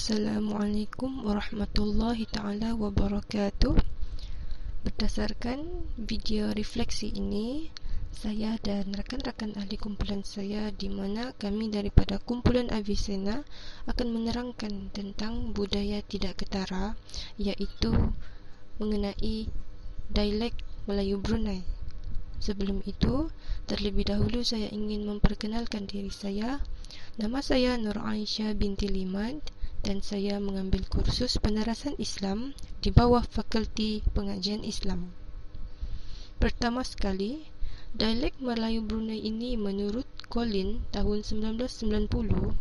Assalamualaikum warahmatullahi ta'ala wabarakatuh. Berdasarkan video refleksi ini, saya dan rakan-rakan ahli kumpulan saya di mana kami daripada kumpulan Avicenna akan menerangkan tentang budaya tidak ketara, iaitu mengenai dialek Melayu Brunei. Sebelum itu, terlebih dahulu saya ingin memperkenalkan diri saya. Nama saya Nur Aisyah binti Liman dan saya mengambil kursus penerasan Islam di bawah Fakulti Pengajian Islam. Pertama sekali, dialek Melayu Brunei ini menurut Collin tahun 1990,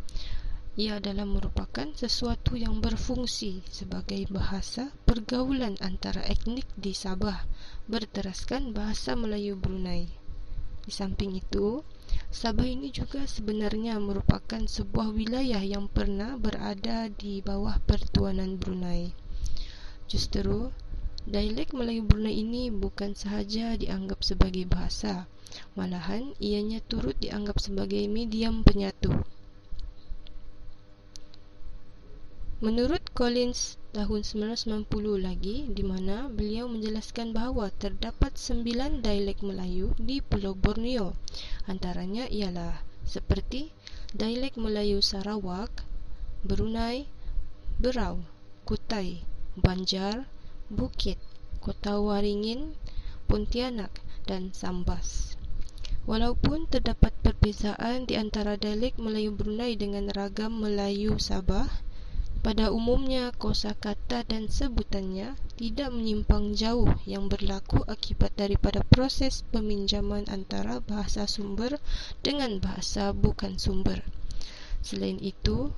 ia adalah merupakan sesuatu yang berfungsi sebagai bahasa pergaulan antara etnik di Sabah berteraskan bahasa Melayu Brunei. Di samping itu, Sabah ini juga sebenarnya merupakan sebuah wilayah yang pernah berada di bawah pertuanan Brunei. Justru, dialek Melayu Brunei ini bukan sahaja dianggap sebagai bahasa, malahan ianya turut dianggap sebagai medium penyatu. Menurut Collins tahun 1990 lagi, di mana beliau menjelaskan bahawa terdapat 9 dialek Melayu di Pulau Borneo. Antaranya ialah seperti dialek Melayu Sarawak, Brunei, Berau, Kutai, Banjar, Bukit, Kota Waringin, Pontianak dan Sambas. Walaupun terdapat perbezaan di antara dialek Melayu Brunei dengan ragam Melayu Sabah, pada umumnya kosakata dan sebutannya tidak menyimpang jauh yang berlaku akibat daripada proses peminjaman antara bahasa sumber dengan bahasa bukan sumber. Selain itu,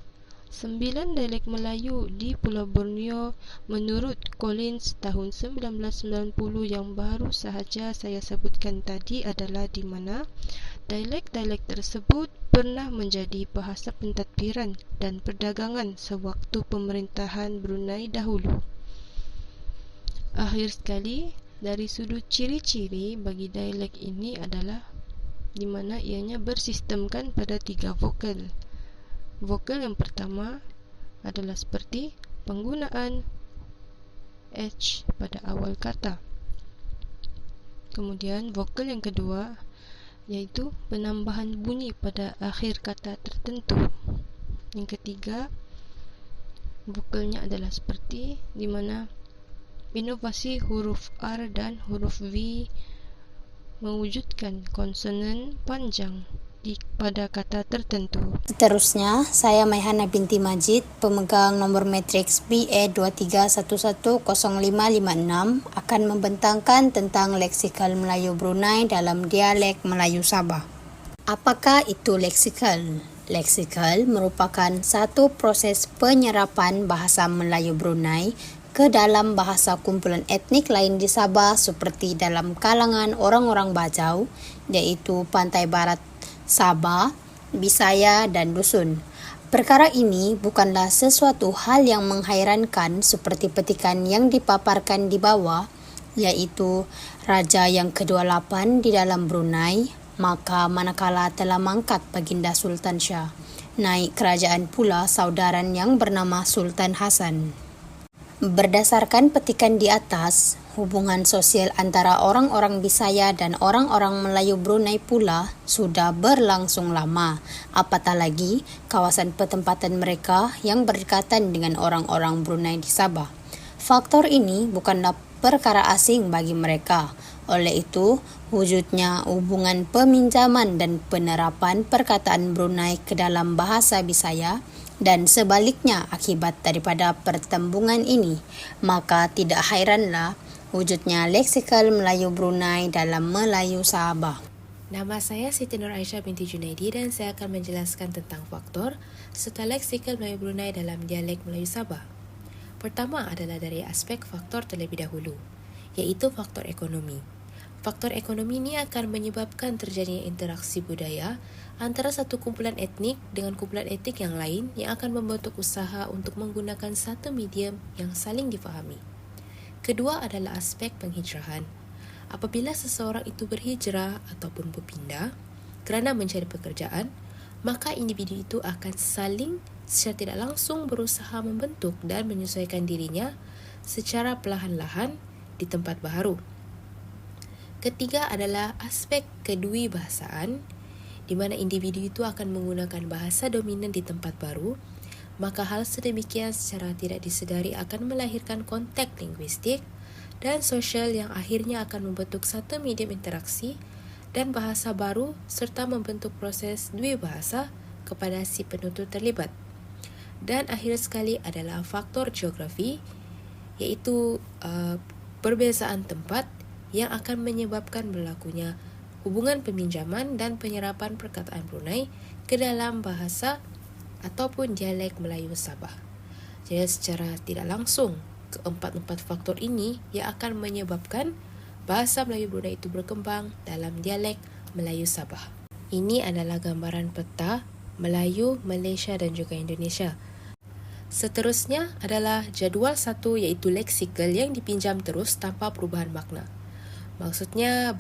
9 dialek Melayu di Pulau Borneo menurut Collins tahun 1990 yang baru sahaja saya sebutkan tadi adalah di mana dialek-dialek tersebut pernah menjadi bahasa pentadbiran dan perdagangan sewaktu pemerintahan Brunei dahulu. Akhir sekali, dari sudut ciri-ciri bagi dialek ini adalah di mana ianya bersistemkan pada 3 vokal. Vokal yang pertama adalah seperti penggunaan H pada awal kata. Kemudian vokal yang kedua iaitu penambahan bunyi pada akhir kata tertentu. Yang ketiga, vokalnya adalah seperti di mana inovasi huruf R dan huruf V mewujudkan konsonan panjang pada kata tertentu. Seterusnya, saya Maihana binti Majid, pemegang nomor matriks BA 23110556 akan membentangkan tentang leksikal Melayu Brunei dalam dialek Melayu Sabah. Apakah itu leksikal? Leksikal merupakan satu proses penyerapan bahasa Melayu Brunei ke dalam bahasa kumpulan etnik lain di Sabah seperti dalam kalangan orang-orang Bajau, iaitu Pantai Barat Sabah, Bisaya dan Dusun. Perkara ini bukanlah sesuatu hal yang menghairankan seperti petikan yang dipaparkan di bawah, iaitu Raja yang ke-28 di dalam Brunei, maka manakala telah mangkat Baginda Sultan Shah, naik kerajaan pula saudaran yang bernama Sultan Hasan. Berdasarkan petikan di atas, hubungan sosial antara orang-orang Bisaya dan orang-orang Melayu Brunei pula sudah berlangsung lama, apatah lagi kawasan pertempatan mereka yang berdekatan dengan orang-orang Brunei di Sabah. Faktor ini bukanlah perkara asing bagi mereka. Oleh itu, wujudnya hubungan peminjaman dan penerapan perkataan Brunei ke dalam bahasa Bisaya dan sebaliknya akibat daripada pertembungan ini, maka tidak hairanlah wujudnya leksikal Melayu Brunei dalam Melayu Sabah. Nama saya Siti Nur Aisyah binti Junaidi dan saya akan menjelaskan tentang faktor serta leksikal Melayu Brunei dalam dialek Melayu Sabah. Pertama adalah dari aspek faktor terlebih dahulu, iaitu faktor ekonomi. Faktor ekonomi ini akan menyebabkan terjadinya interaksi budaya antara satu kumpulan etnik dengan kumpulan etnik yang lain yang akan membentuk usaha untuk menggunakan satu medium yang saling difahami. Kedua adalah aspek penghijrahan. Apabila seseorang itu berhijrah ataupun berpindah kerana mencari pekerjaan, maka individu itu akan saling secara tidak langsung berusaha membentuk dan menyesuaikan dirinya secara perlahan-lahan di tempat baharu. Ketiga adalah aspek kedwibahasaan, di mana individu itu akan menggunakan bahasa dominan di tempat baru, maka hal sedemikian secara tidak disedari akan melahirkan konteks linguistik dan sosial yang akhirnya akan membentuk satu medium interaksi dan bahasa baru serta membentuk proses dwibahasa kepada si penutur terlibat. Dan akhir sekali adalah faktor geografi, iaitu perbezaan tempat yang akan menyebabkan berlakunya hubungan peminjaman dan penyerapan perkataan Brunei ke dalam bahasa ataupun dialek Melayu Sabah. Jadi secara tidak langsung, keempat-empat faktor ini yang akan menyebabkan bahasa Melayu Brunei itu berkembang dalam dialek Melayu Sabah. Ini adalah gambaran peta Melayu, Malaysia dan juga Indonesia. Seterusnya adalah jadual satu, iaitu leksikal yang dipinjam terus tanpa perubahan makna. Maksudnya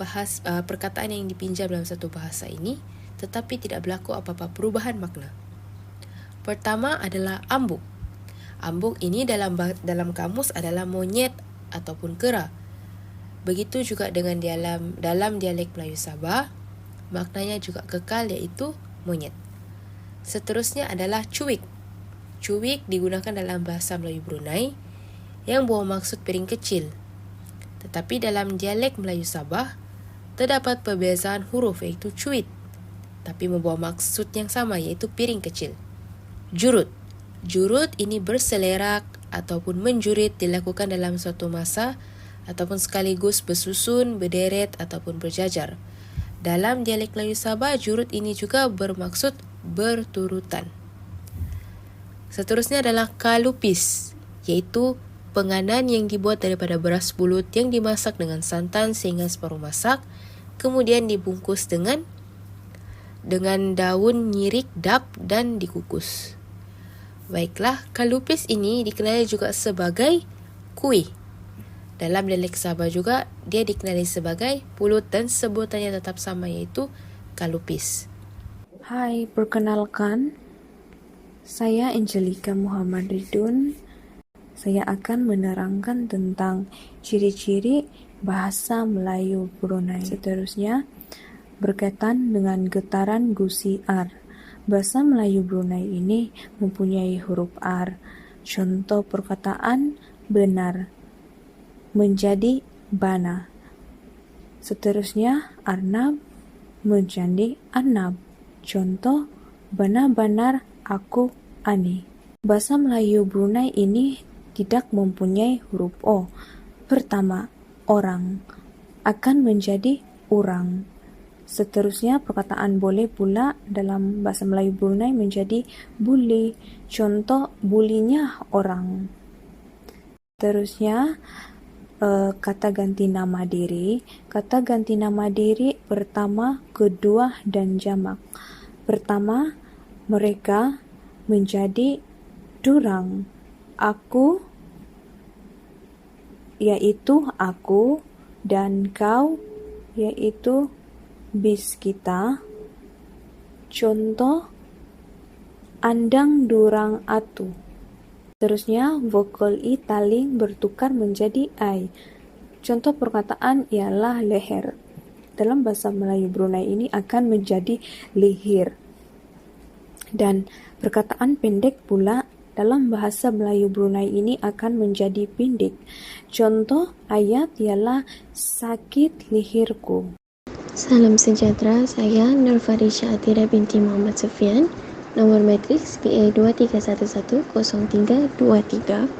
perkataan yang dipinjam dalam satu bahasa ini tetapi tidak berlaku apa-apa perubahan makna. Pertama adalah ambuk. Ambuk ini dalam kamus adalah monyet ataupun kera. Begitu juga dengan dalam dialek Melayu Sabah, maknanya juga kekal, iaitu monyet. Seterusnya adalah cuik. Cuik digunakan dalam bahasa Melayu Brunei yang bawa maksud piring kecil. Tetapi dalam dialek Melayu Sabah, terdapat perbezaan huruf, iaitu cuit, tapi membawa maksud yang sama, iaitu piring kecil. Jurut. Jurut ini berselerak ataupun menjurit dilakukan dalam suatu masa ataupun sekaligus bersusun, berderet ataupun berjajar. Dalam dialek Melayu Sabah, jurut ini juga bermaksud berturutan. Seterusnya adalah kalupis, iaitu penganan yang dibuat daripada beras pulut yang dimasak dengan santan sehingga separuh masak, kemudian dibungkus dengan daun nyirik dap dan dikukus. Baiklah, kalupis ini dikenali juga sebagai kuih. Dalam dialek Sabah juga dia dikenali sebagai pulut dan sebutannya tetap sama, iaitu kalupis. Hai, perkenalkan, saya Angelika Muhammad Ridun. Saya akan menerangkan tentang ciri-ciri bahasa Melayu Brunei. Seterusnya, berkaitan dengan getaran gusi R. Bahasa Melayu Brunei ini mempunyai huruf R. Contoh perkataan benar menjadi bana. Seterusnya, arnab menjadi arnab. Contoh, benar-benar aku ani. Bahasa Melayu Brunei ini tidak mempunyai huruf O. Pertama, orang akan menjadi urang. Seterusnya, perkataan boleh pula dalam bahasa Melayu Brunei menjadi buli. Contoh, bulinya orang. Seterusnya, kata ganti nama diri. Kata ganti nama diri pertama, kedua, dan jamak. Pertama, mereka menjadi durang. Aku, yaitu aku, dan kau, yaitu bis kita. Contoh, andang durang atu. Terusnya, vokal i taling bertukar menjadi ai. Contoh perkataan ialah leher. Dalam bahasa Melayu Brunei ini akan menjadi lihir. Dan perkataan pendek pula dalam bahasa Melayu Brunei ini akan menjadi pindik. Contoh ayat ialah sakit lihirku. Salam sejahtera, saya Nur Farisha Atira binti Muhammad Sufian, nomor matriks PA 23110323.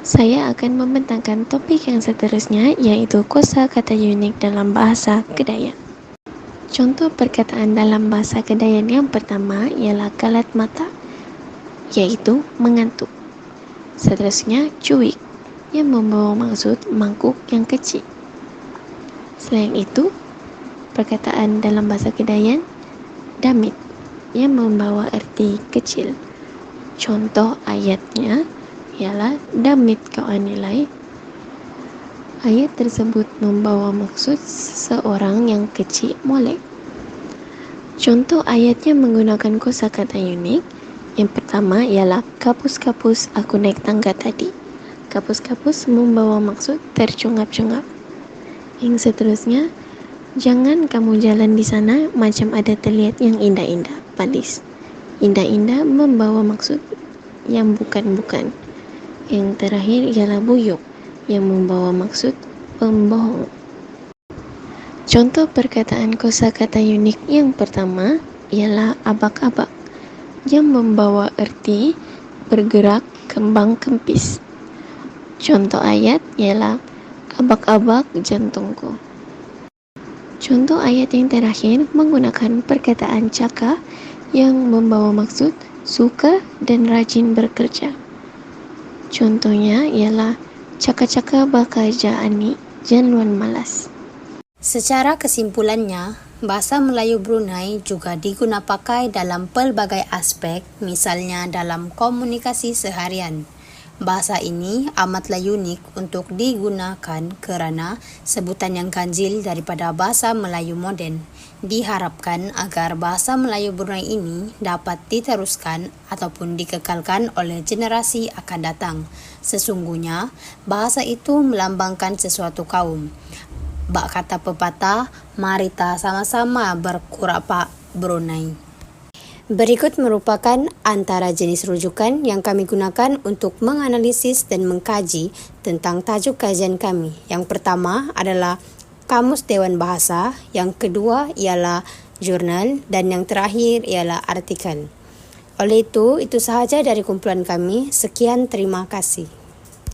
Saya akan membentangkan topik yang seterusnya, iaitu kosa kata unik dalam bahasa Kedayan. Contoh perkataan dalam bahasa Kedayan yang pertama ialah kalat mata, iaitu mengantuk. Seterusnya, cuik, yang membawa maksud mangkuk yang kecil. Selain itu, perkataan dalam bahasa Kedayan, damit, yang membawa arti kecil. Contoh ayatnya ialah damit kau anilai. Ayat tersebut membawa maksud seseorang yang kecil molek. Contoh ayatnya menggunakan kosakata unik. Yang pertama ialah kapus-kapus aku naik tangga tadi. Kapus-kapus membawa maksud tercungap-cungap. Yang seterusnya, jangan kamu jalan di sana macam ada terlihat yang indah-indah, padis. Indah-indah membawa maksud yang bukan-bukan. Yang terakhir ialah buyuk, yang membawa maksud pembohong. Contoh perkataan kosakata unik yang pertama ialah abak-abak, yang membawa erti bergerak kembang kempis. Contoh ayat ialah abak-abak jantungku. Contoh ayat yang terakhir menggunakan perkataan caka yang membawa maksud suka dan rajin bekerja. Contohnya ialah caka-caka bekerja ani janluan malas. Secara kesimpulannya, bahasa Melayu Brunei juga diguna pakai dalam pelbagai aspek, misalnya dalam komunikasi seharian. Bahasa ini amatlah unik untuk digunakan kerana sebutan yang ganjil daripada bahasa Melayu moden. Diharapkan agar bahasa Melayu Brunei ini dapat diteruskan ataupun dikekalkan oleh generasi akan datang. Sesungguhnya, bahasa itu melambangkan sesuatu kaum. Bak kata pepatah, mari kita sama-sama berkurapa Brunei. Berikut merupakan antara jenis rujukan yang kami gunakan untuk menganalisis dan mengkaji tentang tajuk kajian kami. Yang pertama adalah Kamus Dewan Bahasa, yang kedua ialah jurnal, dan yang terakhir ialah artikel. Oleh itu sahaja dari kumpulan kami. Sekian, terima kasih.